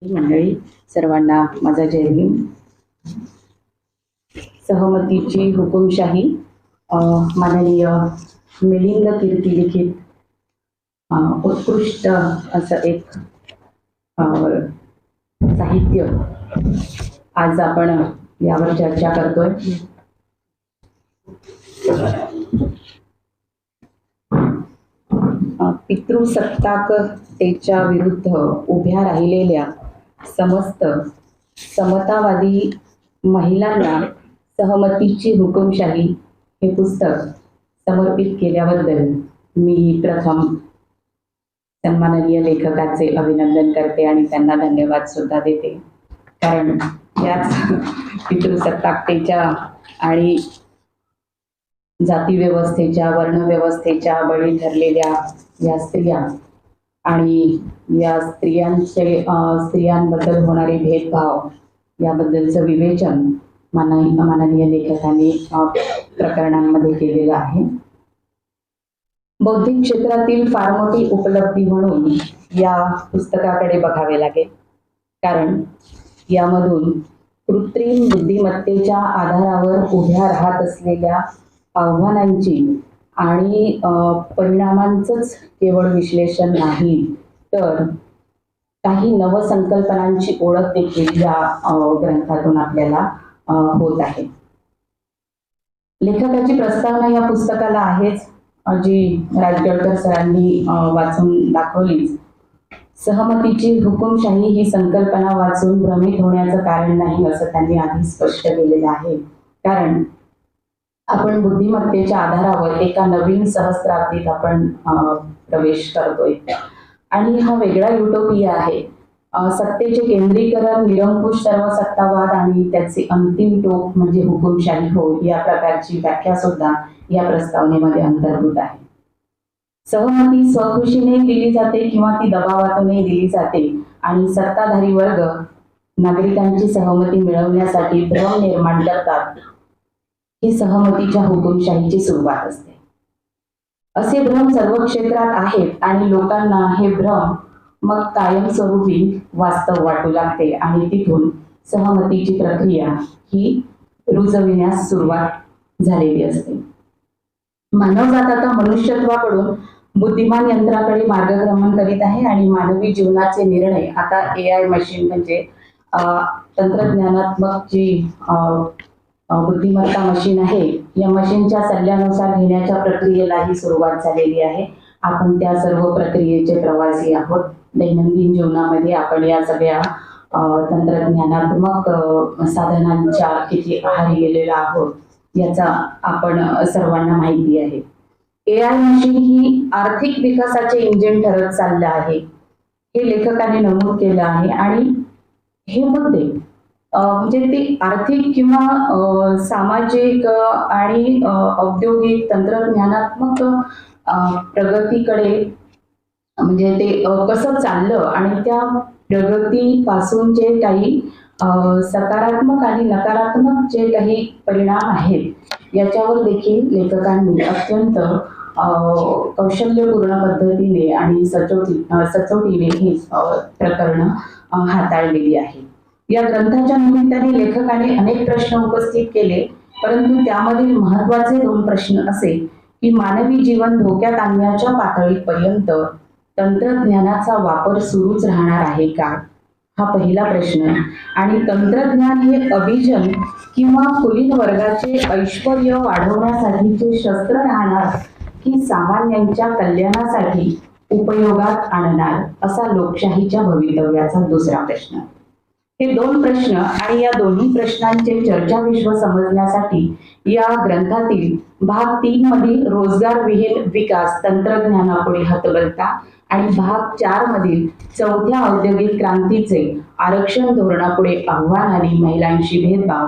मंडळी, सर्वांना माझा जय भीम. सहमतीची हुकुमशाही माननीय मिलिंद कीर्ती लिखित उत्कृष्ट असं एक साहित्य आज आपण यावर चर्चा करतोय. पितृसत्ताकतेच्या विरुद्ध उभ्या राहिलेल्या समस्त समतावादी महिलांना सहमतीची हुकुमशाही हे पुस्तक समर्पित केल्याबद्दल मी प्रथम सन्माननीय लेखकाचे अभिनंदन करते आणि त्यांना धन्यवाद सुद्धा देते. कारण याच पितृसत्ताकतेच्या आणि जातीव्यवस्थेच्या वर्णव्यवस्थेच्या बळी ठरलेल्या या स्त्रिया आणि या स्त्रियांबद्दल होणारे भेदभाव याबद्दलचं विवेचन माननीय लेखकांनी प्रकरणांमध्ये केलेलं आहे. बौद्धिक क्षेत्रातील फार मोठी उपलब्धी म्हणून या पुस्तकाकडे बघावे लागेल. कारण यामधून कृत्रिम बुद्धिमत्तेच्या आधारावर उभ्या राहत असलेल्या आव्हानांची आणि परिणामांचंच केवळ विश्लेषण नाही, तर काही नवसंकल्पनांची ओळख देखील या ग्रंथातून आपल्याला होत आहे. लेखकाची प्रस्तावना या पुस्तकाला आहेच, जी राजगडकर सरांनी वाचून दाखवलीच. सहमतीची हुकुमशाही ही संकल्पना वाचून भ्रमित होण्याचं कारण नाही असं त्यांनी आधी स्पष्ट केलेलं आहे. कारण आपण बुद्धिमत्तेच्या आधारावर एका नवीन सहस्त्राब्दीत आपण प्रवेश करतोय आणि हा वेगळा युटोपिया आहे. सत्तेचे केंद्रीकरण, निरंकुश सर्व सत्तावाद आणि त्याचे अंतिम टोक म्हणजे हुकुमशाही हो, या प्रकारची व्याख्या सुद्धा या प्रस्तावनेमध्ये अंतर्भूत आहे. सहमती स्वखुशीने दिली जाते किंवा ती दबावातूनही दिली जाते आणि सत्ताधारी वर्ग नागरिकांची सहमती मिळवण्यासाठी भ्रम निर्माण करतात. ही सहमतीच्या हुकुमशाहीची सुरुवात असते. असे भ्रम सर्व क्षेत्रात आहेत आणि लोकांना हे भ्रम मग कायमस्वरूपी वास्तव वाटू लागते आणि तिथून सहमतीची प्रक्रिया ही रुजविण्यास सुरुवात झालेली असते. मानवजात आता मनुष्यत्वाकडून बुद्धिमान यंत्राकडे मार्गक्रमण करीत आहे आणि मानवी जीवनाचे निर्णय आता AI मशीन म्हणजे तंत्रज्ञानात्मक जी बुद्धिमत्ता मशीन आहे, या मशीनच्या सल्ल्यानुसार घेण्याच्या प्रक्रियेलाही सुरुवात झालेली आहे. आपण त्या सर्व प्रक्रियेचे प्रवासी आहोत. दैनंदिन जीवनामध्ये आपण या सगळ्या तंत्रज्ञानात्मक साधनांच्या किती आहारी गेलेलो आहोत याचा आपण सर्वांना माहिती आहे. AI मशीन ही आर्थिक विकासाचे इंजिन ठरत चाललं आहे, हे लेखकाने नमूद केलं आहे. आणि हे मुद्दे म्हणजे ती आर्थिक किंवा सामाजिक आणि औद्योगिक तंत्रज्ञानात्मक प्रगतीकडे म्हणजे ते कसं चाललं आणि त्या प्रगतीपासून जे काही सकारात्मक आणि नकारात्मक जे काही परिणाम आहेत याच्यावर देखील लेखकांनी अत्यंत कौशल्यपूर्ण पद्धतीने आणि सचोटीने ही प्रकरणं हाताळलेली आहे. या ग्रंथाच्या निमित्ताने लेखकाने अनेक प्रश्न उपस्थित केले, परंतु त्यामधील महत्वाचे 2 प्रश्न असे की मानवी जीवन धोक्यात आणण्याच्या पातळीपर्यंत तंत्रज्ञानाचा वापर सुरूच राहणार आहे का, हा पहिला प्रश्न. आणि तंत्रज्ञान हे अभिजन किंवा कुलीन वर्गाचे ऐश्वर्य वाढवण्यासाठीचे शस्त्र राहणार की सामान्यांच्या कल्याणासाठी उपयोगात आणणार, असा लोकशाहीच्या भवितव्याचा दुसरा प्रश्न. हे 2 प्रश्न आणि या दोन्ही प्रश्नांचे चर्चाविश्व समजण्यासाठी या ग्रंथातील भाग 3 मधील रोजगार विहीन विकास तंत्रज्ञानापुढे हतबलता आणि भाग 4 मधील 4थ्या औद्योगिक क्रांतीचे आरक्षण धोरणापुढे आव्हान आणि महिलांशी भेदभाव,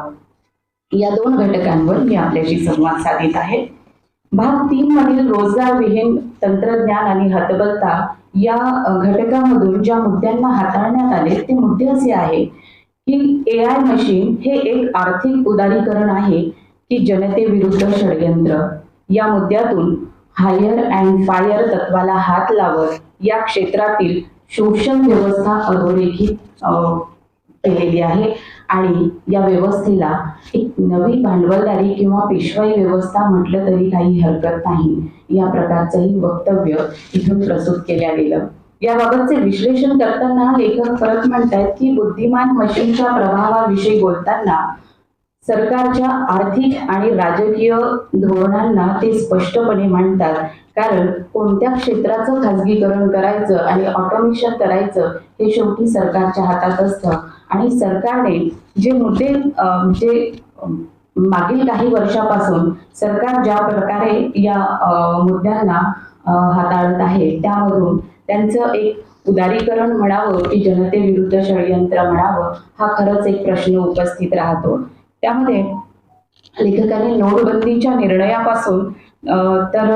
या 2 घटकांवर मी आपल्याशी संवाद साधित आहे. भाग 3 मधील रोजगार विहीन तंत्रज्ञान आणि हतबलता या घटकामधून ज्या मुद्द्यांना हाताळण्यात आले ते मुद्दे असे आहे की AI मशीन हे एक आर्थिक उदारीकरण आहे की जनतेविरुद्ध षडयंत्र. या मुद्द्यातून हायर अँड फायर तत्वाला हात लावत या क्षेत्रातील शोषण व्यवस्था अधोरेखित केलेली आहे आणि या व्यवस्थेला एक नवी भांडवलदारी किंवा पेशवाई व्यवस्था म्हटलं तरी काही हरकत नाही, या प्रकारचंही वक्तव्य इथून प्रस्तुत केल्या गेलं. याबाबतचे विश्लेषण करताना लेखक परत म्हणतात की बुद्धिमान मशीनच्या प्रभावाविषयी बोलताना सरकारच्या आर्थिक आणि राजकीय धोरणांना ते स्पष्टपणे मांडतात, कारण कोणत्या क्षेत्राचं खाजगीकरण करायचं आणि ऑटोमेशन करायचं हे शेवटी सरकारच्या हातात असतं. आणि सरकारने जे मुद्दे म्हणजे मागील काही वर्षापासून सरकार ज्या प्रकारे या मुद्द्यांना हाताळत आहे त्यामधून त्यांचं एक उदारीकरण म्हणावं की जनतेविरुद्ध षडयंत्र म्हणावं, हा खरंच एक प्रश्न उपस्थित राहतो. त्यामध्ये लेखकाने नोटबंदीच्या निर्णयापासून तर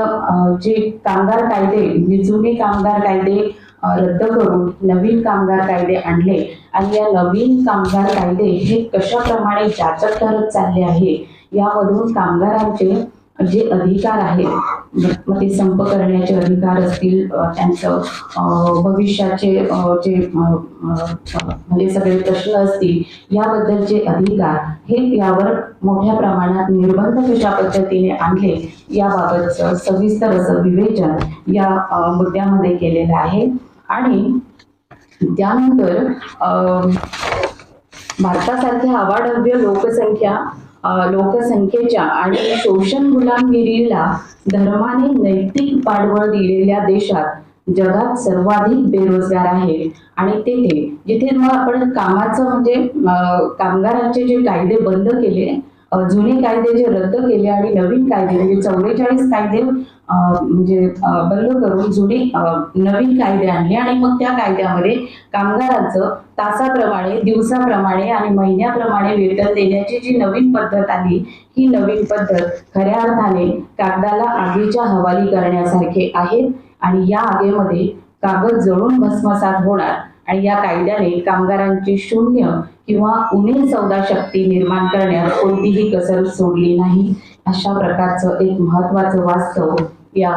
जे कामगार कायदे, जे जुने कामगार कायदे रद्द करून नवीन कामगार कायदे आणले आणि या नवीन कामगार कायदे हे कशाप्रमाणे जाचक ठरत चालले आहे, यामधून कामगारांचे जे अधिकार आहेत, मग ते संप करण्याचे अधिकार असतील, त्यांचं भविष्याचे जे म्हणजे सगळे प्रश्न असतील याबद्दलचे अधिकार, हे यावर मोठ्या प्रमाणात निर्बंध कशा पद्धतीने आणले याबाबतचं सविस्तर असं विवेचन या मुद्द्यामध्ये केलेलं आहे. आणि त्यानंतर भारतासारख्या अवाढव्य लोकसंख्येच्या आणि शोषण गुलामगिरीला धर्माने नैतिक पाठबळ दिलेल्या देशात जगात सर्वाधिक बेरोजगार आहेत. आणि तेथे जिथे मग आपण कामाचं म्हणजे कामगारांचे जे कायदे बंद केले, जुने कायदे जे रद्द केले आणि नवीन कायदे म्हणजे 44 कायदे म्हणजे बंद करून जुने नवीन कायदे आणले आणि मग त्या कायद्यामध्ये कामगारांचं तासाप्रमाणे, दिवसाप्रमाणे आणि महिन्याप्रमाणे वेतन देण्याची जी नवीन पद्धत आली, ही नवीन पद्धत खऱ्या अर्थाने कागदाला आगीच्या हवाली करण्यासारखे आहे. आणि या आगीमध्ये कागद जळून भस्मसात होणार आणि या कायद्याने कामगारांची शून्य किंवा उणे सौदा शक्ती निर्माण करण्यात कोणतीही कसर सोडली नाही. अशा प्रकारचं एक महत्वाचं वास्तव या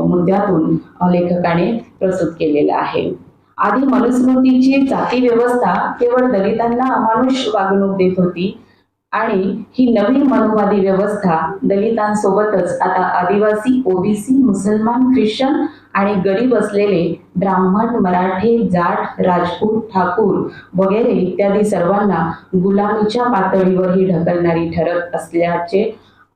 मुद्द्यातून लेखकाने प्रस्तुत केलेलं आहे. आधी मनुस्मृतीची जाती व्यवस्था केवळ दलितांना अमानुष वागणूक देत होती आणि ही नवीन मनोवादी व्यवस्था दलितांसोबतच आता आदिवासी, ओबीसी, मुसलमान, ख्रिश्चन आणि गरीब असलेले ब्राह्मण, मराठे, जाट, राजपूत, ठाकूर वगैरे इत्यादी सर्वांना गुलामीच्या पातळीवरही ढकलणारी ठरत असल्याचे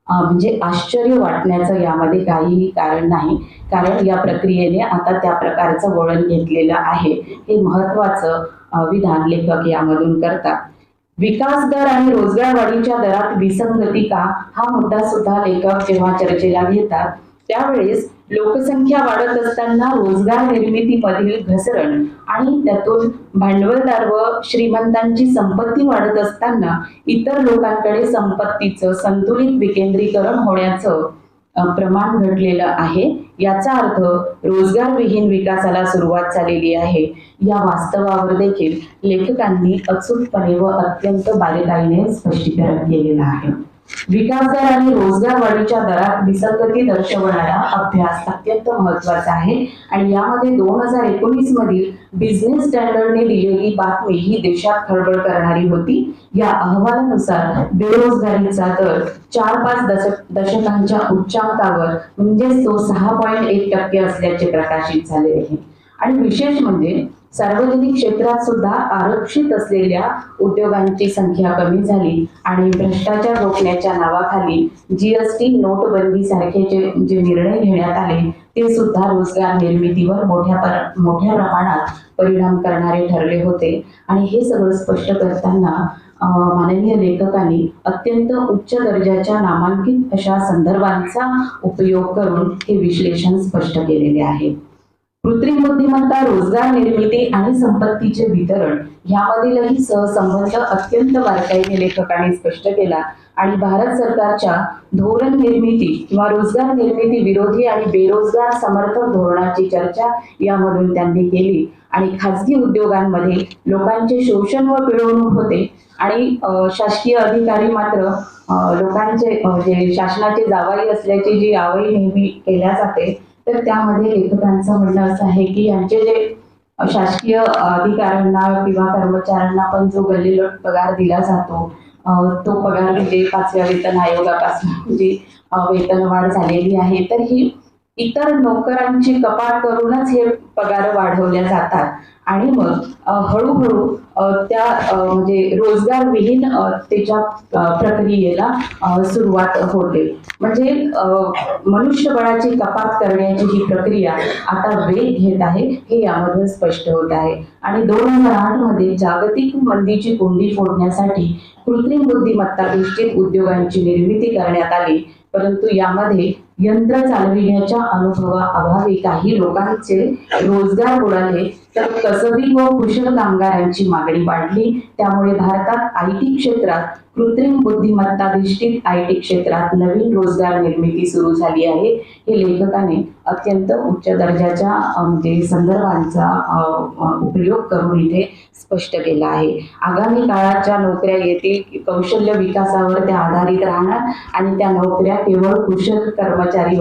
म्हणजे आश्चर्य वाटण्याचं यामध्ये काहीही कारण नाही, कारण या प्रक्रियेने आता त्या प्रकारचं वळण घेतलेलं आहे. हे महत्वाचं विधान लेखक यामधून करतात. विकास दर आणि रोजगार वाढीच्या दरात विसंगती का, हा मुद्दा सुद्धा लेखक जेव्हा चर्चेला घेतात त्यावेळेस लोकसंख्या वाढत असताना रोजगार निर्मितीमधील घसरण आणि त्यातून भांडवलदार व श्रीमंतांची संपत्ती वाढत असताना इतर लोकांकडे संपत्तीचं संतुलित विकेंद्रीकरण होण्याचं प्रमाण घडलेलं आहे. याचा अर्थ रोजगारविहीन विकासाला सुरुवात झालेली आहे. या वास्तवावर देखील लेखकांनी अचूकपणे व अत्यंत बारीकाईने स्पष्टीकरण केलेलं आहे. विकास दर आणि रोजगार वाढीच्या दरात विसंगती दर्शवणारा अभ्यास अत्यंत महत्वाचा आहे आणि यामध्ये 2019 मधील बिझनेस स्टँडर्डने दिलेली बातमी ही देशात खळबळ करणारी होती. या अहवालानुसार बेरोजगारीचा दर 4-5 दशकांच्या उच्चांकावर म्हणजेच तो 6.1% असल्याचे प्रकाशित झाले आहे. आणि विशेष म्हणजे सार्वजनिक क्षेत्रात सुद्धा आरक्षित असलेल्या उद्योगांची संख्या कमी झाली आणि भ्रष्टाचार रोखण्याच्या नावाखाली जीएसटी, नोटबंदी सारखे जे निर्णय घेण्यात आले ते सुद्धा रोजगार निर्मितीवर मोठ्या प्रमाणात परिणाम करणारे ठरले होते. आणि हे सगळं स्पष्ट करताना माननीय लेखकांनी अत्यंत उच्च दर्जाच्या नामांकित अशा संदर्भांचा उपयोग करून हे विश्लेषण स्पष्ट केलेले आहे. कृत्रिम बुद्धिमत्ता, रोजगार निर्मिती आणि संपत्तीचे वितरण यामधीलही सहसंबंध अत्यंत बारकाईने लेखकाने स्पष्ट केला आणि भारत सरकारच्या धोरण निर्मिती किंवा रोजगार निर्मिती विरोधी आणि बेरोजगार समर्थक धोरणाची चर्चा यामधून त्यांनी केली. आणि खाजगी उद्योगांमध्ये लोकांचे शोषण व पिळवणूक होते आणि शासकीय अधिकारी मात्र लोकांचे जे शासनाचे जावई असल्याची जी आवई नेहमी केल्या जाते, तर त्यामध्ये लेखकांचं म्हणणं असं आहे की यांचे जे शासकीय अधिकाऱ्यांना किंवा कर्मचाऱ्यांना पण जो गल्लीलोट पगार दिला जातो, तो पगार म्हणजे 5व्या वेतन आयोगापासून जी वेतनवाढ झालेली आहे, तर ही इतर नोकरांची कपात करूनच हे पगार वाढवल्या जातात आणि मग हळूहळू त्या म्हणजे रोजगार विहीन त्याच्या प्रक्रियेला सुरुवात होते. म्हणजे मनुष्यबळाची कपात करण्याची ही प्रक्रिया आता वेग घेत आहे, हे यामधून स्पष्ट होत आहे. आणि 2008 मध्ये जागतिक मंदीची कोंडी फोडण्यासाठी कृत्रिम बुद्धिमत्ता अधिष्ठित उद्योगांची निर्मिती करण्यात आली, परंतु यामध्ये यंत्र चालविण्याच्या अनुभवाअभावी काही लोकांचे रोजगार बुडाले, तर कसबी व कुशल कामगारांची मागणी वाढली. त्यामुळे भारतात आयटी क्षेत्रात कृत्रिम बुद्धिमत्ता अधिष्ठित आयटी क्षेत्रात नवीन रोजगार निर्मिती सुरू झाली आहे. हे लेखकाने अत्यंत उच्च दर्जाच्या म्हणजे संदर्भांचा उपयोग करून इथे स्पष्ट केला आहे. आगामी काळाच्या नोकऱ्या येतील कौशल्य विकासावर त्या आधारित राहणार आणि त्या नोकऱ्या केवळ कर्मचारी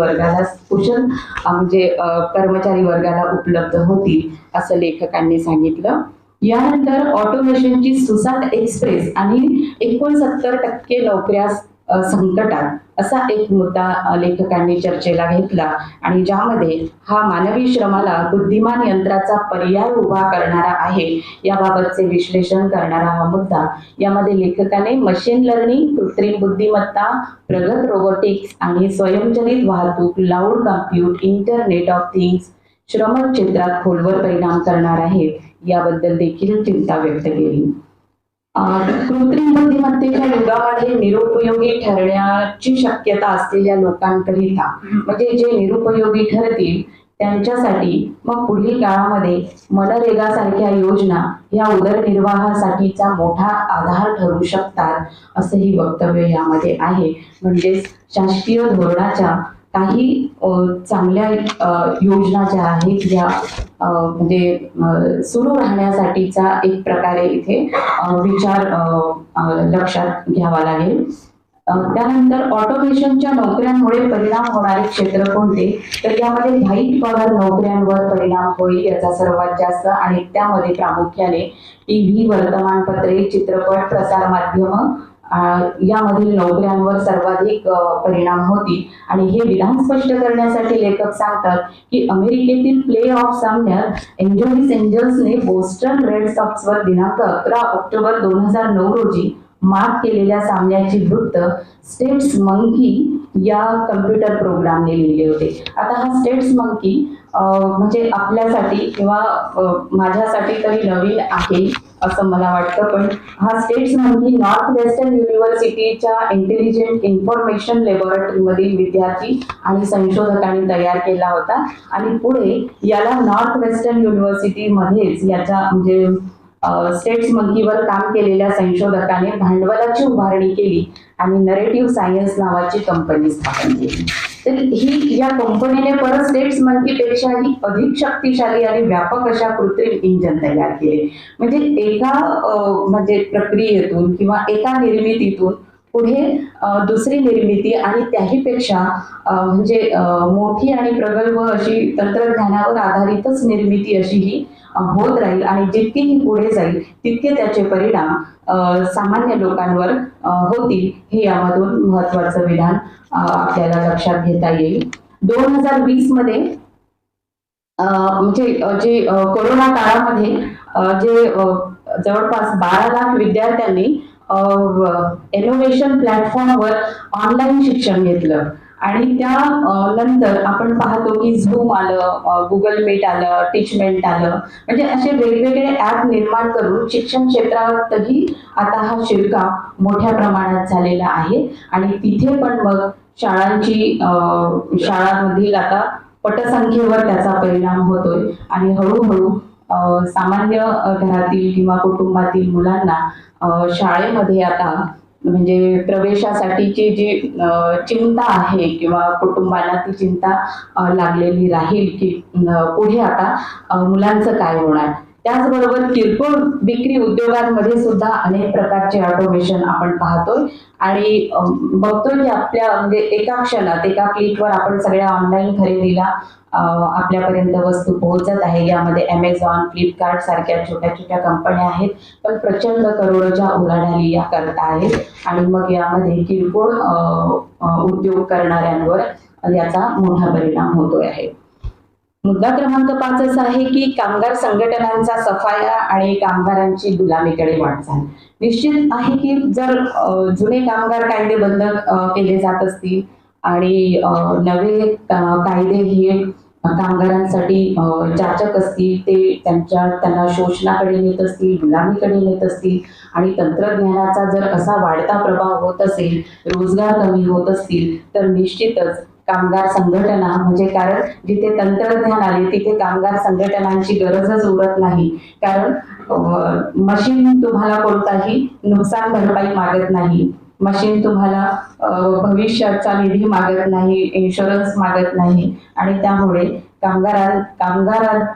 वर्गाला उपलब्ध होतील, असं लेखकांनी सांगितलं. यानंतर ऑटोमेशनची सुसाट एक्सप्रेस आणि 69% नोकऱ्या संकटात, असा एक मुद्दा लेखकांनी चर्चेला घेतला आणि ज्यामध्ये हा मानवी श्रमाला बुद्धिमान यंत्राचा पर्याय उभा करणारा आहे याबाबतचे विश्लेषण करणारा हा मुद्दा. यामध्ये लेखकाने मशीन लर्निंग, कृत्रिम बुद्धिमत्ता, प्रगत रोबोटिक्स आणि स्वयंचलित वाहतूक, cloud compute, internet of things श्रम क्षेत्रात खोलवर परिणाम करणार आहेत याबद्दल देखील चिंता व्यक्त केली. कृत्रिम बुद्धिमत्तेच्या युगामध्ये निरुपयोगी ठरण्याची शक्यता असलेल्या लोकांकरिता, म्हणजे जे निरुपयोगी ठरतील त्यांच्यासाठी मग पुढील काळामध्ये मनरेगा सारख्या योजना या उदरनिर्वाहासाठीचा मोठा आधार ठरू शकतात, असंही वक्तव्य यामध्ये आहे. म्हणजे शासकीय धोरणाच्या काही चांगल्या योजना ज्या आहेत या म्हणजे सुरू राहण्यासाठीचा एक प्रकारे इथे विचार लक्षात घ्यावा लागेल. त्यानंतर ऑटोमेशनच्या नोकऱ्यांमुळे परिणाम होणारे क्षेत्र कोणते, तर यामध्ये व्हाईट कॉलर नोकऱ्यांवर परिणाम होईल याचा सर्वात जास्त, आणि त्यामध्ये प्रामुख्याने टीव्ही, वर्तमानपत्रे, चित्रपट, प्रसार माध्यम यामधील नोकऱ्यांवर सर्वाधिक परिणाम होतील. आणि हे विधान स्पष्ट करण्यासाठी लेखक सांगतात की अमेरिकेतील प्ले ऑफ सामन्यात एंजलिस एंजल्सने बोस्टन रेड सॉक्सवर दिनांक 11 ऑक्टोबर 2009 रोजी मात केलेल्या सामन्याची वृत्त स्टेट्स मंकी या कम्प्युटर प्रोग्रामने लिहिले होते. आता हा स्टेट्स मंकी म्हणजे आपल्यासाठी किंवा माझ्यासाठी तरी नवीन आहे असं मला वाटतं, पण हा स्टेट्स मंकी नॉर्थ वेस्टर्न युनिव्हर्सिटीच्या इंटेलिजंट इन्फॉर्मेशन लॅबोरेटरीमधील विद्यार्थी आणि संशोधकांनी तयार केला होता आणि पुढे याला नॉर्थ वेस्टर्न युनिव्हर्सिटीमध्येच याच्या म्हणजे स्टेट्स मंकीवर काम केलेल्या संशोधकाने भांडवलाची उभारणी केली आणि नरेटिव्ह सायन्स नावाची कंपनी स्थापन केली. तर ही या कंपनीने परत स्टेट्स मंकीपेक्षाही अधिक शक्तिशाली आणि व्यापक अशा कृत्रिम इंजिन तयार केले. म्हणजे एका म्हणजे प्रक्रियेतून किंवा एका निर्मितीतून पुढे दुसरी निर्मिती आणि त्याहीपेक्षा म्हणजे मोठी आणि प्रगल्भ अशी तंत्रज्ञानावर आधारितच निर्मिती अशी ही होत राहील आणि जितकी ही पुढे जाईल तितके त्याचे परिणाम सामान्य लोकांवर होतील, हे यामधून महत्वाचं विधान आपल्याला लक्षात घेता येईल. 2020 मध्ये म्हणजे जे कोरोना काळामध्ये जे जवळपास 12 लाख विद्यार्थ्यांनी इनोव्हेशन प्लॅटफॉर्मवर ऑनलाईन शिक्षण घेतलं आणि त्या नंतर आपण पाहतो की झूम आलं, गुगल मीट आलं, टीचमेंट आलं, म्हणजे असे वेगवेगळे ऍप निर्माण करून शिक्षण क्षेत्रातही आता हा शिरकाव मोठ्या प्रमाणात झालेला आहे. आणि तिथे पण मग शाळांमधील आता पटसंख्येवर त्याचा परिणाम होतोय आणि हळूहळू सामान्य घरातील किंवा कुटुंबातील मुलांना शाळेमध्ये आता म्हणजे प्रवेशासाठीची जी चिंता आहे किंवा कुटुंबाला ती चिंता लागलेली राहील की पुढे आता मुलांचं काय होणार. त्याचबरोबर किरकोळ विक्री उद्योगांमध्ये सुद्धा अनेक प्रकारचे ऑटोमेशन आपण पाहतोय आणि बघतोय की आपल्या म्हणजे एका क्षणात एका क्लिकवर आपण सगळ्या ऑनलाईन खरेदीला आपल्यापर्यंत वस्तू पोहोचत आहे. यामध्ये अमेझॉन, फ्लिपकार्ट सारख्या छोट्या छोट्या कंपन्या आहेत, पण प्रचंड करोडोच्या उलाढाली या करत आहेत आणि मग यामध्ये किरकोळ उद्योग करणाऱ्यांवर याचा मोठा परिणाम होतोय आहे. मुद्दा क्रमांक 5 असा आहे की कामगार संघटनांचा सफाया आणि कामगारांची गुलामीकडे वाटचाल. निश्चित आहे की जर जुने कामगार कायदे बंद केले जात असतील आणि नवे कायदे हे कामगारांसाठी जाचक असतील, ते त्यांना शोषणाकडे नेत असतील, गुलामीकडे नेत असतील आणि तंत्रज्ञानाचा जर असा वाढता प्रभाव होत असेल, रोजगार कमी होत असतील, तर निश्चितच कामगार संघटना म्हणजे कारण जिथे तंत्रज्ञान आले तिथे कामगार संघटनांची गरजच उरत नाही. कारण मशीन तुम्हाला कोणताही नुकसान भरपाई मागत नाही, मशीन तुम्हाला भविष्याचा निधी मागत नाही, इन्शुरन्स मागत नाही आणि त्यामुळे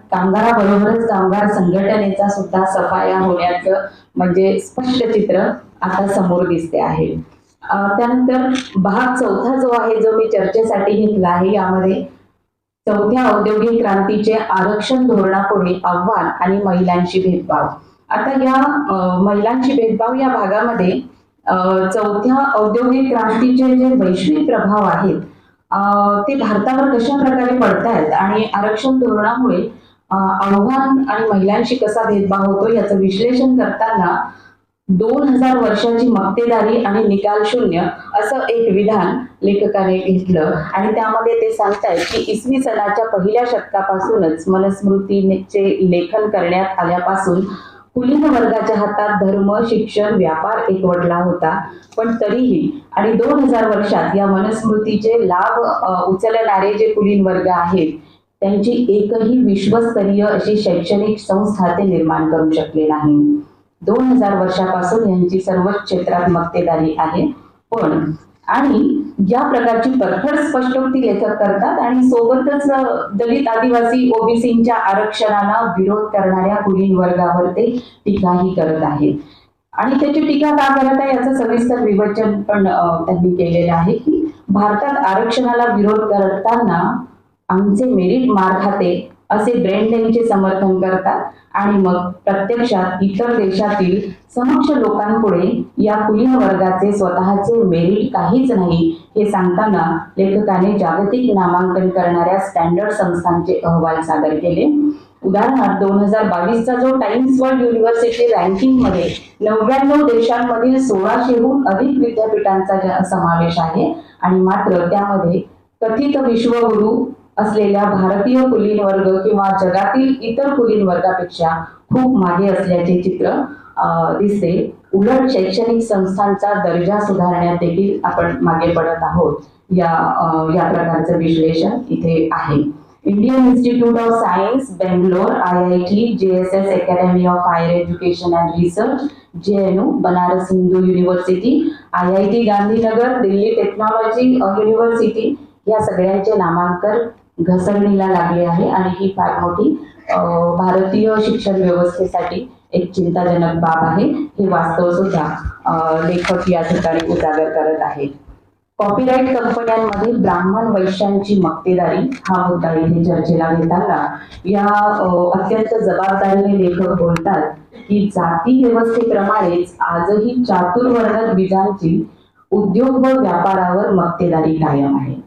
कामगाराबरोबरच कामगार संघटनेचा सुद्धा सफाया होण्याचं म्हणजे स्पष्ट चित्र आता समोर दिसते आहे. त्यानंतर भाग 4 जो आहे जो मी चर्चेसाठी घेतला आहे, यामध्ये 4थ्या औद्योगिक क्रांतीचे आरक्षण धोरणापुढे आव्हान आणि महिलांशी भेदभाव. आता या महिलांशी भेदभाव या भागामध्ये 4थ्या औद्योगिक क्रांतीचे जे वैश्विक प्रभाव आहेत ते भारतावर कशा प्रकारे पडतायत आणि आरक्षण धोरणामुळे आव्हान आणि महिलांशी कसा भेदभाव होतो याचं विश्लेषण करताना 2000 वर्षाची मक्तेदारी आणि निकाल शून्य असं एक विधान लेखकाने घेतलं आणि त्यामध्ये ते सांगतायत की इसवी सनाच्या पहिल्या शतकापासूनच मनुस्मृतीचे लेखन करण्यात आल्यापासून कुलीन वर्गाच्या हातात धर्म, शिक्षण, व्यापार एकवटला होता, पण तरीही आणि 2000 वर्षात या मनुस्मृतीचे लाभ उचलणारे जे कुलीन वर्ग आहेत त्यांची एकही विश्वस्तरीय अशी शैक्षणिक संस्था ते निर्माण करू शकले नाही. 2000 वर्षापासून यांची सर्वच क्षेत्रात मक्तेदारी आहे. पण आणि या प्रकारची परखड स्पष्टोक्ती लेखक करतात आणि सोबतच दलित, आदिवासी, ओबीसींच्या आरक्षणाला विरोध करणाऱ्या कुलीन वर्गावर ते टीकाही करत आहेत. आणि त्याची टीका का करत आहे याचं सविस्तर विवेचन पण त्यांनी केलेलं आहे की भारतात आरक्षणाला विरोध करताना आमचे मेरिट मार खाते असे ब्रँडेनचे समर्थन करतात आणि मग प्रत्यक्षात इतर देशातील समक्ष लोकांपुढे या कुलीन वर्गाचे स्वतःचे मेरिट काहीच नाही हे सांगताना लेखकाने जागतिक नामांकन करणाऱ्या स्टँडर्ड संस्थांचे अहवाल सादर केले. उदाहरणार्थ 2022चा जो टाइम्स वर्ल्ड युनिव्हर्सिटी रँकिंग मध्ये 99 देशांमधील 1600हून अधिक विद्यापीठांचा समावेश आहे आणि मात्र त्यामध्ये कथित विश्वगुरू असलेल्या भारतीय कुलीन वर्ग किंवा जगातील इतर कुलीन वर्गापेक्षा खूप मागे असल्याचे चित्र दिसते. उलट शैक्षणिक संस्थांचा दर्जा सुधारण्यात देखील आपण मागे पडत आहोत. या प्रकारचं विश्लेषण इथे आहे. Indian Institute of Science, Bangalore, IIT, JSS Academy of Higher Education and Research, JNU, Banaras Hindu University, IIT Gandhinagar, Delhi Technology University या सगळ्यांचे नामांकन घसरणीला लागले आहे आणि ही फार मोठी भारतीय शिक्षण व्यवस्थेसाठी एक चिंताजनक बाब आहे. हे वास्तव सुद्धा लेखक या ठिकाणी उजागर करत आहेत. कॉपीराईट कंपन्यांमध्ये ब्राह्मण वैश्यांची मक्तेदारी हा मुद्दा इथे चर्चेला घेताना या अत्यंत जबाबदारीने लेखक बोलतात की जाती व्यवस्थेप्रमाणेच आजही चातुर्वर्ग द्विजांची उद्योग व व्यापारावर मक्तेदारी कायम आहे.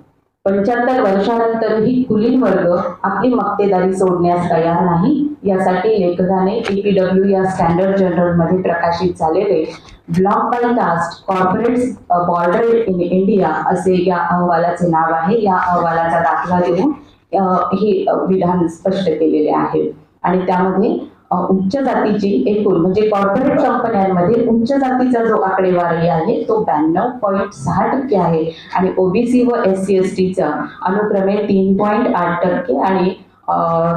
75 वर्षानंतरही कुलीन वर्ग आपली मक्तेदारी सोडण्यास तयार नाही. यासाठी लेखकाने EPW या स्टँडर्ड जर्नल मध्ये प्रकाशित झालेले block by caste corporates border in India असे या अहवालाचे नाव आहे. या अहवालाचा दाखला देऊन हे विधान स्पष्ट केलेले आहे आणि त्यामध्ये उच्च जातीची एकूण म्हणजे कॉर्पोरेट कंपन्यांमध्ये उच्च जातीचा जो आकडेवारी आहे तो 92.6% आहे आणि ओबीसी व SC ST चा अनुक्रमे 3.8% आणि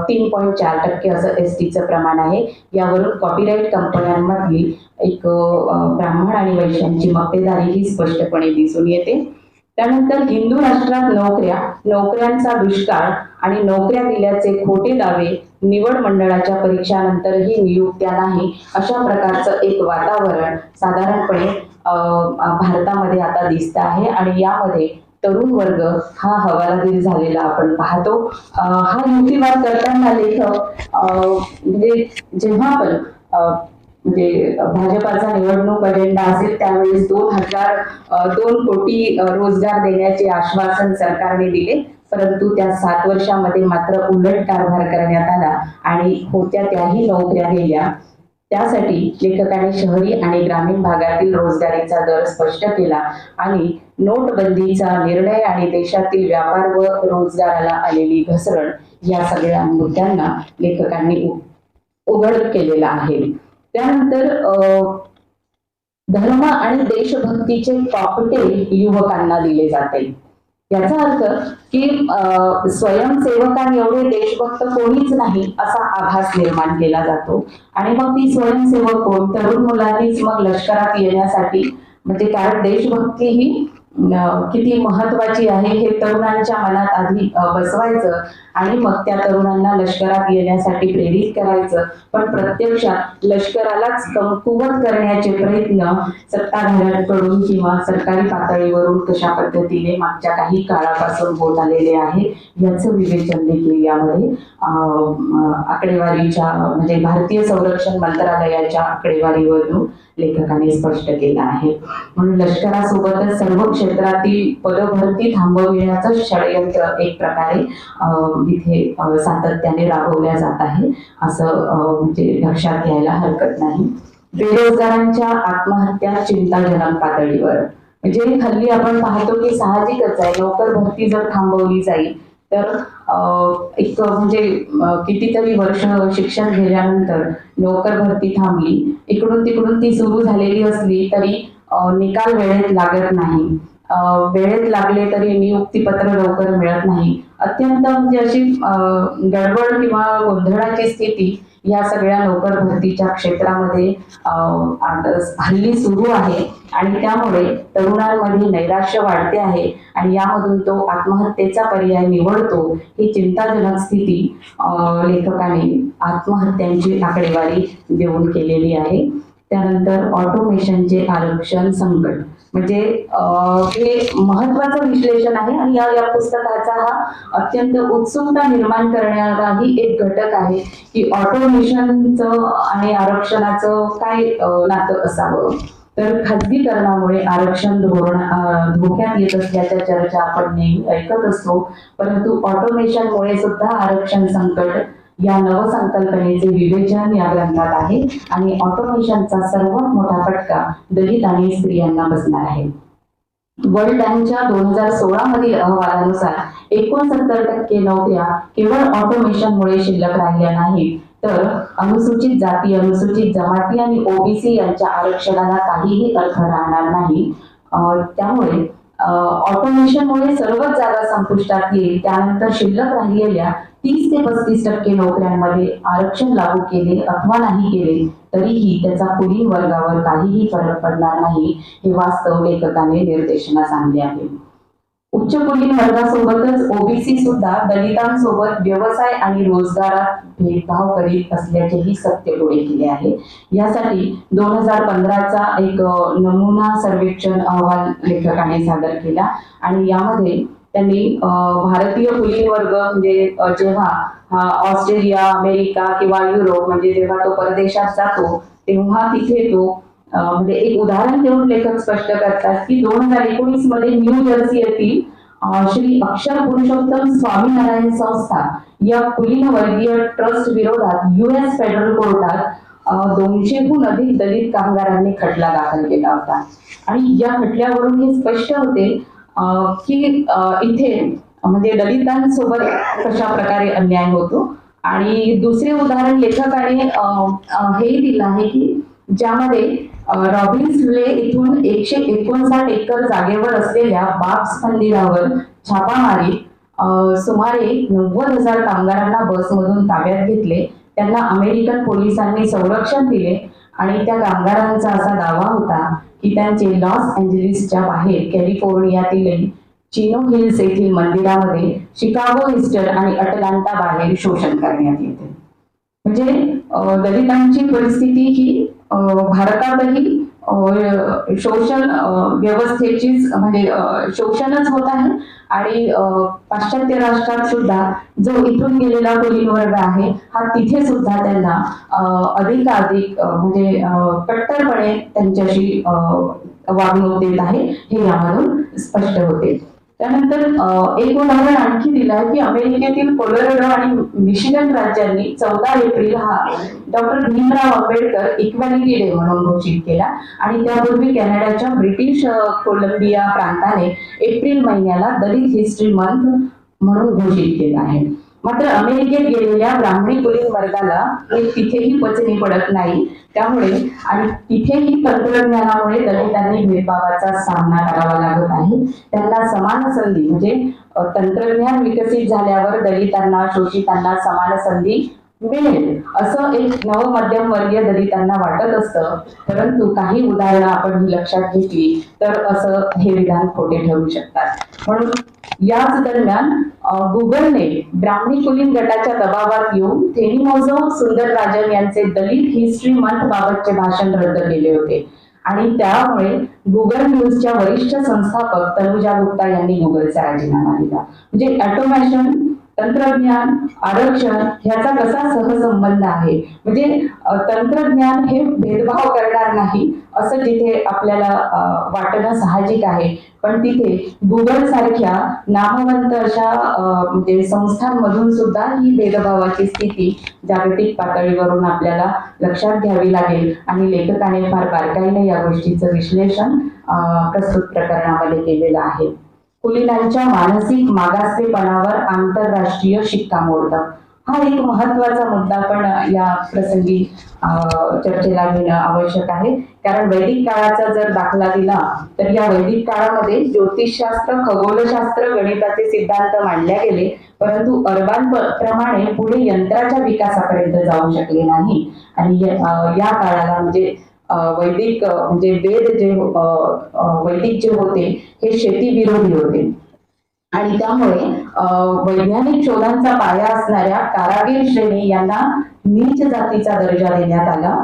3.4% असं ST चं प्रमाण आहे. यावरून कॉपीराईट कंपन्यांमधली एक ब्राह्मण आणि वैश्यांची मक्तेदारी ही स्पष्टपणे दिसून येते. त्यानंतर हिंदू राष्ट्रात नोकऱ्यांचा दुष्काळ आणि नोकऱ्या दिल्याचे खोटे दावे निवड मंडळाच्या परीक्षानंतरही नियुक्त्या नाही, अशा प्रकारचं एक वातावरण साधारणपणे भारतामध्ये आता दिसत आहे. आणि यामध्ये तरुण वर्ग हा हवालदिल झालेला आपण पाहतो. हा युक्तिवाद करताना लेखक म्हणजे जेव्हा आपण म्हणजे भाजपाचा निवडणूक अजेंडा असेल त्यावेळेस 2 कोटी रोजगार देण्याचे आश्वासन सरकारने दिले, परंतु त्या 7 वर्षामध्ये मात्र उलट कारभार करण्यात आला आणि होत्या त्याही नोकऱ्या गेल्या. त्यासाठी लेखकाने शहरी आणि ग्रामीण भागातील रोजगारीचा दर स्पष्ट केला आणि नोटबंदीचा निर्णय आणि देशातील व्यापार व रोजगाराला आलेली घसरण या सगळ्या मुद्द्यांना लेखकांनी उघड केलेला आहे. त्यानंतर धर्म आणि देशभक्तीचे कॉकटेल युवकांना दिले जाते. याचा अर्थ की स्वयंसेवकां एवढे देशभक्त कोणीच नाही असा आभास निर्माण केला जातो. आणि मग ती स्वयंसेवक कोण? तरुण मुलांनीच मग लष्करात येण्यासाठी, म्हणजे कारण देशभक्ती ही किती महत्वाची आहे हे तरुणांच्या मनात आधी बसवायचं आणि मग त्या तरुणांना लष्करात येण्यासाठी प्रेरित करायचं. पण प्रत्यक्षात लष्करालाच कमकुवत करण्याचे प्रयत्न सत्ताधाऱ्यांकडून किंवा सरकारी पातळीवरून कशा पद्धतीने मागच्या काही काळापासून होत आलेले आहे याचं विवेचन देखील यामध्ये आकडेवारीच्या म्हणजे भारतीय संरक्षण मंत्रालयाच्या आकडेवारीवरून लेखकाने स्पष्ट केलं आहे. म्हणून लष्करासोबतच सर्व क्षेत्रातील पदभरती थांबविण्याचं षडयंत्र एक प्रकारे इथे सातत्याने राबवल्या जात आहे असं म्हणजे लक्षात घ्यायला हरकत नाही. बेरोजगारांच्या आत्महत्या चिंताजनक पातळीवर, म्हणजे हल्ली आपण पाहतो की साहजिकच आहे, नोकर भरती जर थांबवली जाईल तर एक म्हणजे कितीतरी वर्ष शिक्षण घेतल्यानंतर नोकर भरती थांबली, इकडून तिकडून ती सुरू झालेली असली तरी निकाल वेळेत लागत नाही, वेळेत लागले तरी नियुक्तीपत्र लवकर मिळत नाही. अत्यंत म्हणजे अशी गडबड किंवा गोंधळाची स्थिती या सगळ्या नोकर भरतीच्या क्षेत्रामध्ये हल्ली सुरू आहे आणि त्यामुळे तरुणांमध्ये नैराश्य वाढते आहे आणि यामधून तो आत्महत्येचा पर्याय निवडतो. ही चिंताजनक स्थिती लेखकाने आत्महत्यांची आकडेवारी देऊन केलेली आहे. त्यानंतर ऑटोमेशनचे आरक्षण संकट, म्हणजे हे महत्वाचं विश्लेषण आहे आणि या पुस्तकाचा हा अत्यंत उत्सुकता निर्माण करणाराही एक घटक आहे की ऑटोमेशनचं आणि आरक्षणाचं काय नातं असावं. तर खाजगीकरणामुळे आरक्षण धोरण धोक्यात येत असल्याच्या चर्चा आपण नेहमी ऐकत असतो, परंतु ऑटोमेशनमुळे सुद्धा आरक्षण संकट या नवसंकल्पनेचे विवेचन या ग्रंथात आहे आणि ऑटोमेशनचा सर्वात मोठा फटका दलित आणि स्त्रियांना बसणार आहे. वर्ल्ड बँकच्या 2016 मधील अहवालानुसार 69% नोकऱ्या केवळ ऑटोमेशनमुळे शिल्लक राहिल्या नाहीत, तर अनुसूचित जाती, अनुसूचित जमाती आणि ओबीसी यांच्या आरक्षणाला काहीही अर्थ राहणार नाही. त्यामुळे ऑटोमेशनमुळे सर्वच जागा संपुष्टात येईल. त्यानंतर शिल्लक राहिलेल्या 30 ते 35% नोकऱ्यांमध्ये आरक्षण लागू केले अथवा नाही केले तरीही त्याचा पुढील वर्गावर काहीही फरक पडणार नाही, हे वास्तव लेखकाने निर्देशनास आणले आहे. उच्च कुलीन वर्गासोबतच ओबीसी सुद्धा दलितांसोबत व्यवसाय आणि रोजगारात भेदभाव करीत असल्याचेही सत्य पुढे केले आहे. यासाठी 2015चा एक नमुना सर्वेक्षण अहवाल लेखकाने सादर केला आणि यामध्ये त्यांनी भारतीय कुलीन वर्ग म्हणजे जेव्हा ऑस्ट्रेलिया, अमेरिका किंवा युरोप म्हणजे जेव्हा तो परदेशात जातो तेव्हा तिथे तो म्हणजे एक उदाहरण देऊन लेखक स्पष्ट करतात की 2019 मध्ये न्यू जर्सी येथील श्री अक्षर पुरुषोत्तम स्वामीनारायण संस्था या कुलीन वर्गीय ट्रस्ट विरोधात US फेडरल कोर्टात 200हून अधिक दलित कामगारांनी खटला दाखल केला होता. आणि या खटल्यावरून हे स्पष्ट होते की इथे म्हणजे दलितांसोबत कशा प्रकारे अन्याय होतो. आणि दुसरे उदाहरण लेखकाने हे दिलं आहे की ज्यामध्ये रॉबिन्सविले इथून 159 एकर जागेवर असलेल्या बाब्स मंदिरावर छापामारी सुमारे 90,000 कामगारांना बसमधून ताब्यात घेतले. त्यांना अमेरिकन पोलिसांनी संरक्षण दिले आणि त्या कामगारांचा असा दावा होता की त्यांचे लॉस एंजेलिसच्या बाहेर कॅलिफोर्नियातील चिनो हिल्स येथील मंदिरामध्ये शिकागो ईस्टर आणि अटलांटा बाहेर शोषण करण्यात येते. म्हणजे दलितांची परिस्थिती ही भारतातही शोषण व्यवस्थेचीच म्हणजे शोषणच होत आहे आणि पाश्चात्य राष्ट्रात सुद्धा जो इथून गेलेला कुलीन वर्ग आहे हा तिथे सुद्धा त्यांना अधिकाधिक म्हणजे कट्टरपणे त्यांच्याशी वागणूक देत आहे हे यामधून स्पष्ट होते. त्यानंतर एक उदाहरण आणखी दिलं आहे की अमेरिकेतील कोलोराडो आणि मिशिगन राज्यांनी 14 एप्रिल हा doctor Bhimrao Ambedkar equality day म्हणून घोषित केला आणि त्यापूर्वी कॅनडाच्या ब्रिटिश कोलंबिया प्रांताने एप्रिल महिन्याला दलित हिस्ट्री मंथ म्हणून घोषित केला आहे. मात्र अमेरिकेत गेलेल्या ब्राह्मणी कुलीन वर्गाला हे तिथेही पचनी पडत नाही. त्यामुळे आणि तिथेही तंत्रज्ञानामुळे दलितांनी भेदभावाचा सामना करावा लागत आहे. त्यांना समान संधी म्हणजे तंत्रज्ञान विकसित झाल्यावर दलितांना शोषितांना समान संधी मिळेल असं एक नवमध्यम वर्गीय दलितांना वाटत असतं. परंतु काही उदाहरणं आपण लक्षात घेतली तर असं हे विधान खोटे ठरू शकतात. म्हणून याच दरम्यान गुगलने ब्राह्मणी कुलीन गटाच्या दबावात येऊन थेनीमोझो सुंदरराजन यांचे दलित हिस्ट्री मंथ बाबतचे भाषण रद्द केले होते आणि त्यामुळे गुगल न्यूजच्या वरिष्ठ संस्थापक तनुजा गुप्ता यांनी गुगलचा राजीनामा दिला. म्हणजे ऑटोमेशन, तंत्रज्ञान, आरक्षण ह्याचा कसा सहसंबंध आहे. म्हणजे तंत्रज्ञान हे भेदभाव करणार नाही असं जिथे आपल्याला वाटणं साहजिक आहे, पण तिथे गुगल सारख्या नामवंत अशा म्हणजे संस्थांमधून सुद्धा ही भेदभावाची स्थिती जागतिक पातळीवरून आपल्याला लक्षात घ्यावी लागेल आणि लेखकाने फार बारकाईने या गोष्टीचं विश्लेषण प्रस्तुत प्रकरणामध्ये केलेलं आहे. कुलीनांच्या मानसिक मागासलेपणावर आंतरराष्ट्रीय शिक्कामोर्तब हा एक महत्वाचा मुद्दा पण या प्रसंगी चर्चेला घेणं आवश्यक आहे. कारण वैदिक काळाचा जर दाखला दिला तर या वैदिक काळामध्ये ज्योतिषशास्त्र, खगोलशास्त्र, गणिताचे सिद्धांत मांडले गेले, परंतु अरबान प्रमाणे पुढे यंत्राच्या विकासापर्यंत जाऊ शकले नाही. आणि या काळाला म्हणजे वैदिक म्हणजे वेद जे वैदिक जे होते हे शेती विरोधी होते आणि त्यामुळे वैज्ञानिक शोधांचा पाया असणाऱ्या कारागीर श्रेणी यांना नीच जातीचा दर्जा देण्यात आला.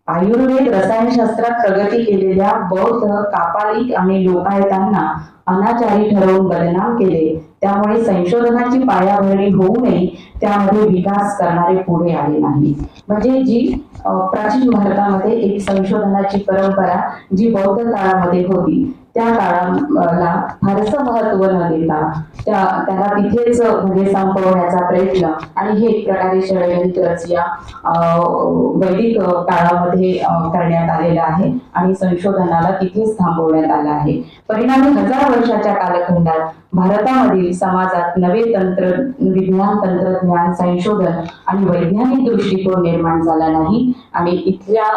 आयुर्वेद रसायनशास्त्रात प्रगती केलेल्या बौद्ध, कापालिक आणि लोकायतांना अनाचारी ठरवून बदनाम केले. त्यामुळे संशोधनाची पायाभरणी होऊ नये त्यामध्ये विकास करणारे पुढे आले नाही. म्हणजे जी प्राचीन भारतामध्ये एक संशोधनाची परंपरा जी बौद्ध काळामध्ये होती त्या काळाला फारसं महत्व न देता त्याला तिथेच म्हणजे संपवण्याचा प्रयत्न आणि हे एक प्रकारे षडयंत्रच या वैदिक काळामध्ये करण्यात आलेलं आहे आणि संशोधनाला तिथेच थांबवण्यात आलं आहे. परिणामी 1000 वर्षाच्या कालखंडात भारतामधील समाजात नवे विज्ञान, तंत्रज्ञान, संशोधन आणि वैज्ञानिक दृष्टिकोन निर्माण झाला नाही आणि इथल्या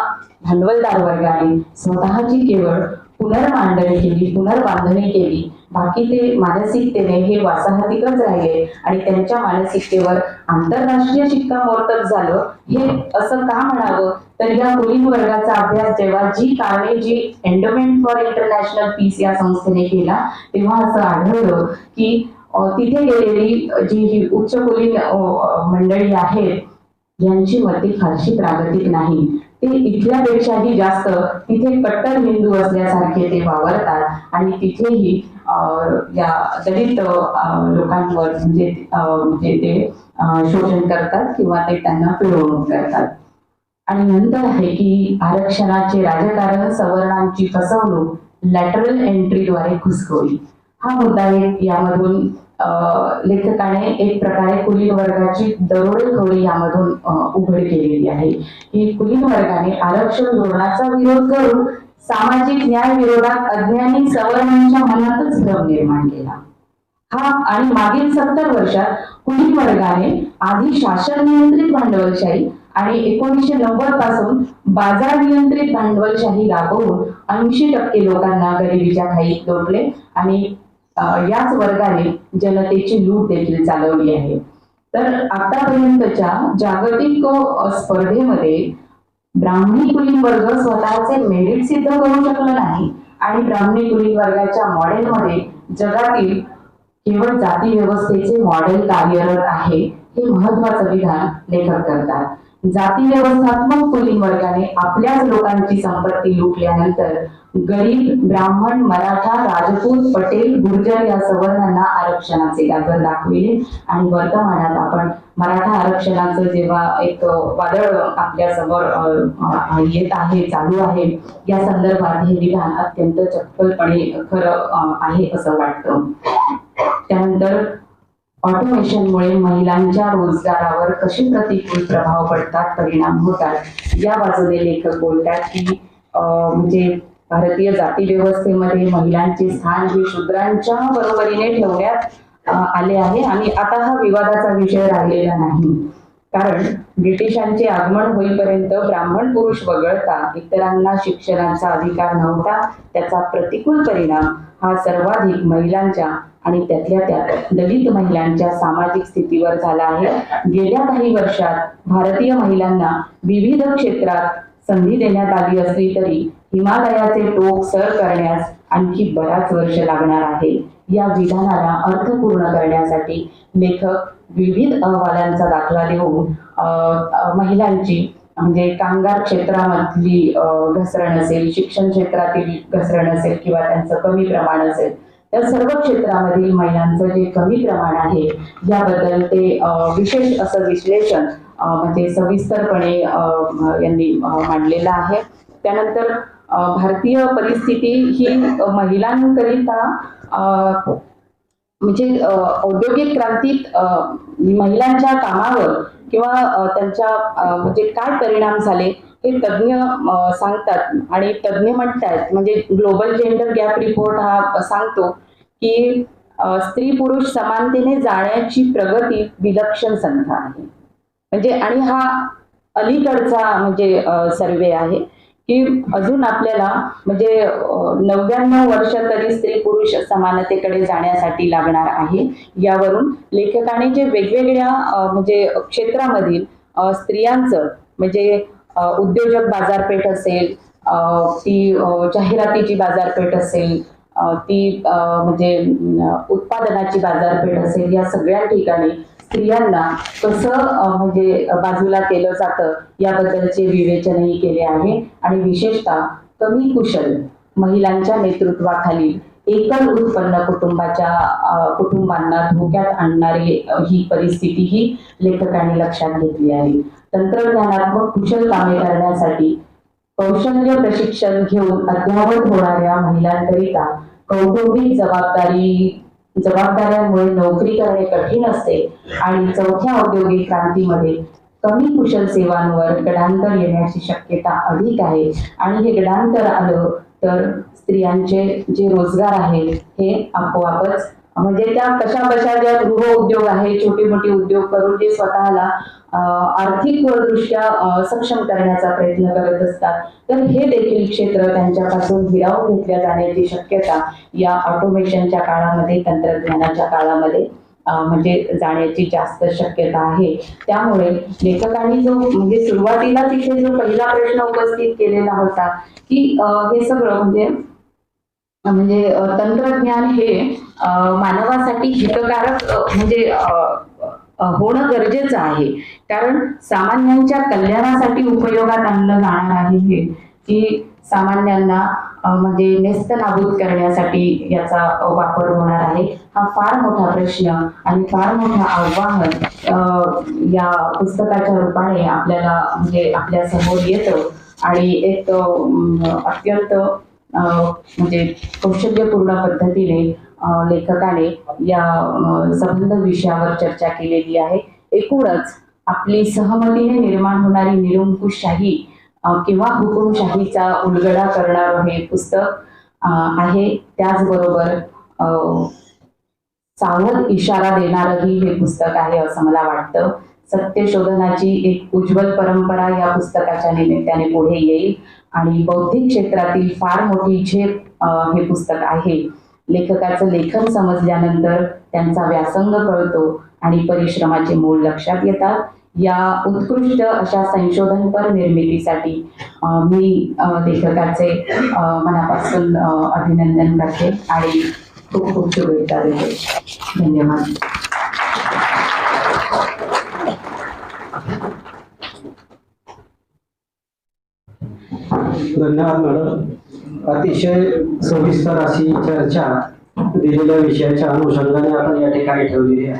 भांडवलदार वर्गाने स्वतःची केवळ पुनर्बांधणी केली. बाकी ते मानसिकतेने हे वासाहतिकच राहिले आणि त्यांच्या मानसिकतेवर आंतरराष्ट्रीय शिक्कामोर्तब झालं. हे असं का म्हणावं तर या कुलीन वर्गाचा अभ्यास जेव्हा जी कारणे जी एंडोमेंट फॉर इंटरनॅशनल पीस या संस्थेने केला तेव्हा असं आढळलं की तिथे गेलेली जी ही उच्च कुलीन मंडळी आहेत यांची मते फारशी प्रागतिक नाही. ते इथल्यापेक्षाही जास्त तिथे कट्टर हिंदू असल्यासारखे ते वावरतात आणि तिथेही या दलित लोकांवर म्हणजे ते शोषण करतात किंवा ते त्यांना पिळवणूक करतात. आणि नंतर आहे की आरक्षणाचे राजकारण, सवर्णांची फसवणूक, लॅटरल एंट्रीद्वारे घुसखोरी हा मुद्दा यामधून लेखकाने एक प्रकारे कुलीन वर्गाची दरोडेखोरी यामधून उघड केलेली आहे की कुलीन वर्गाने आरक्षण धोरणाचा विरोध करून सामाजिक न्याय विरोधात अज्ञानी सवर्णांच्या मनातच भ्रम निर्माण केला. हा आणि मागील 70 वर्षात कुलीन वर्गाने आधी शासन नियंत्रित भांडवलशाही आणि 1990 पासून बाजार नियंत्रित भांडवलशाही राबवून 80% लोकांना गरिबीच्या खाईत लोटले आणि याच वर्गाने जनतेची लूट देखील चालवली आहे. तर आतापर्यंतच्या जागतिक स्पर्धेमध्ये ब्राह्मणी कुलीन वर्ग स्वतःचे मेरिट सिद्ध करू शकला नाही आणि ब्राह्मणी कुलीन वर्गाच्या मॉडेलमध्ये जगातील केवळ जाती व्यवस्थेचे मॉडेल कार्यरत आहे हे महत्वाचं विधान लेखक करतात. जाती व्यवस्थात्मक कुलीन वर्गाने आपल्याच लोकांची संपत्ती लुटल्यानंतर गरीब, ब्राह्मण, मराठा, राजपूत, पटेल, गुर्जर या सवर्णांना आरक्षणाचे गाजर दाखविले आणि वर्तमानात आपण मराठा आरक्षणाचं जेव्हा एक वादळ आपल्या समोर येत आहे, चालू आहे, या संदर्भात हे विधान अत्यंत चपलपणे खरं आहे असं वाटतं. त्यानंतर ऑटोमेशनमुळे महिलांच्या रोजगारावर कसे प्रतिकूल प्रभाव पडतात, परिणाम होतात, या बाजूने लेखक बोलतात की म्हणजे भारतीय जाती व्यवस्थेमध्ये महिलांचे स्थान हे शूद्रांच्या बरोबरीने ठेवण्यात आले आहे आणि आता हा विवादाचा विषय राहिलेला नाही. कारण ब्रिटिशांचे आगमन होईपर्यंत ब्राह्मण पुरुष वगळता इतरांना शिक्षणाचा अधिकार नव्हता. त्याचा प्रतिकूल परिणाम हा सर्वाधिक महिलांच्या आणि त्यातल्या त्यात दलित महिलांच्या सामाजिक स्थितीवर झाला आहे. गेल्या काही वर्षात भारतीय महिलांना विविध क्षेत्रात संधी देण्यात आली असली तरी हिमालयाचे टोक सर करण्यास आणखी बराच वर्ष लागणार आहे. या विधानाला अर्थपूर्ण करण्यासाठी लेखक विविध अहवालांचा दाखला देऊन महिलांची म्हणजे कामगार क्षेत्रामधली घसरण असेल, शिक्षण क्षेत्रातील घसरण असेल किंवा त्यांचं कमी प्रमाण असेल, त्या सर्व क्षेत्रामधील महिलांचं जे कमी प्रमाण आहे याबद्दल ते विशेष असं विश्लेषण म्हणजे सविस्तरपणे यांनी मांडलेलं आहे. त्यानंतर भारतीय परिस्थिती ही महिलांकरिता म्हणजे औद्योगिक क्रांतीत महिलांच्या कामावर किंवा त्यांच्या म्हणजे काय परिणाम झाले हे तज्ज्ञ सांगतात आणि तज्ज्ञ म्हणतात. म्हणजे ग्लोबल जेंडर गॅप रिपोर्ट हा सांगतो की स्त्री पुरुष समानतेने जाण्याची प्रगती विलक्षण संख्या आहे. म्हणजे आणि हा अलीकडचा म्हणजे सर्वे आहे की अजून आपल्याला म्हणजे 99 वर्ष तरी स्त्री पुरुष समानतेकडे जाण्यासाठी लागणार आहे. यावरून लेखकाने जे वेगवेगळ्या म्हणजे क्षेत्रामधील स्त्रियांचं म्हणजे उद्योजक बाजारपेठ असेल, ती जाहिरातीची बाजारपेठ असेल, ती म्हणजे उत्पादनाची बाजारपेठ असेल, या सगळ्या ठिकाणी स्त्रियांना कसं म्हणजे बाजूला केलं जातं याबद्दलचे विवेचनही केले आहे. आणि विशेषतः कमी कुशल महिलांच्या नेतृत्वाखाली एकल उत्पन्न कुटुंबांना धोक्यात आणणारी ही परिस्थितीही लेखकांनी लक्षात घेतली आहे. तंत्रज्ञानात्मक कुशल कामे करण्यासाठी कौशल्य प्रशिक्षण घेऊन अद्ययावत होणाऱ्या महिलांकरिता कौटुंबिक जबाबदाऱ्यांमुळे नोकरी करणे कठीण असते आणि चौथ्या औद्योगिक क्रांतीमध्ये कमी कुशल सेवांवर गडांतर येण्याची शक्यता अधिक आहे. आणि हे गडांतर आलं तर स्त्रियांचे जे रोजगार आहेत हे आपोआपच म्हणजे त्या कशा ज्या गृह उद्योग आहे, छोटे मोठे उद्योग करून जे स्वतःला आर्थिक दृष्ट्या सक्षम करण्याचा प्रयत्न करत असतात, तर हे देखील क्षेत्र त्यांच्यापासून हिरावून घेतल्या जाण्याची शक्यता या ऑटोमेशनच्या काळामध्ये, तंत्रज्ञानाच्या काळामध्ये म्हणजे जाण्याची जास्त शक्यता आहे. त्यामुळे लेखकांनी जो म्हणजे सुरुवातीला तिथे जो पहिला प्रश्न उपस्थित केलेला होता की हे सगळं म्हणजे तंत्रज्ञान हे मानवासाठी हितकारक म्हणजे होणं गरजेचं आहे. कारण सामान्यांच्या कल्याणासाठी उपयोगात आणलं जाणार आहे हे की सामान्यांना म्हणजे नेस्तनाबूत करण्यासाठी याचा वापर होणार आहे. हा फार मोठा प्रश्न आणि फार मोठं आव्हान या पुस्तकाच्या रूपाने आपल्याला म्हणजे आपल्या समोर येतं आणि एक अत्यंत म्हणजे कौशल्यपूर्ण पद्धतीने लेखकाने या संबंध विषयावर चर्चा केलेली आहे. एकूणच आपली सहमतीने निर्माण होणारी निरंकुशशाही किंवा हुकुमशाहीचा उलगडा करणारं हे पुस्तक आहे. त्याचबरोबर सावध इशारा देणारंही हे पुस्तक आहे असं मला वाटतं. सत्यशोधनाची एक उज्ज्वल परंपरा या पुस्तकाच्या निमित्ताने पुढे येईल आणि बौद्धिक क्षेत्रातील फार मोठी झेप हे पुस्तक आहे. लेखकाचं लेखन समजल्यानंतर त्यांचा व्यासंग कळतो आणि परिश्रमाचे मोल लक्षात येतात. या उत्कृष्ट अशा संशोधनपर निर्मितीसाठी मी लेखकाचे मनापासून अभिनंदन करते आणि खूप खूप शुभेच्छा देते. धन्यवाद. धन्यवाद मॅडम. अतिशय सविस्तर अशी चर्चा दिलेल्या विषयाच्या अनुषंगाने आपण या ठिकाणी ठेवलेली आहे.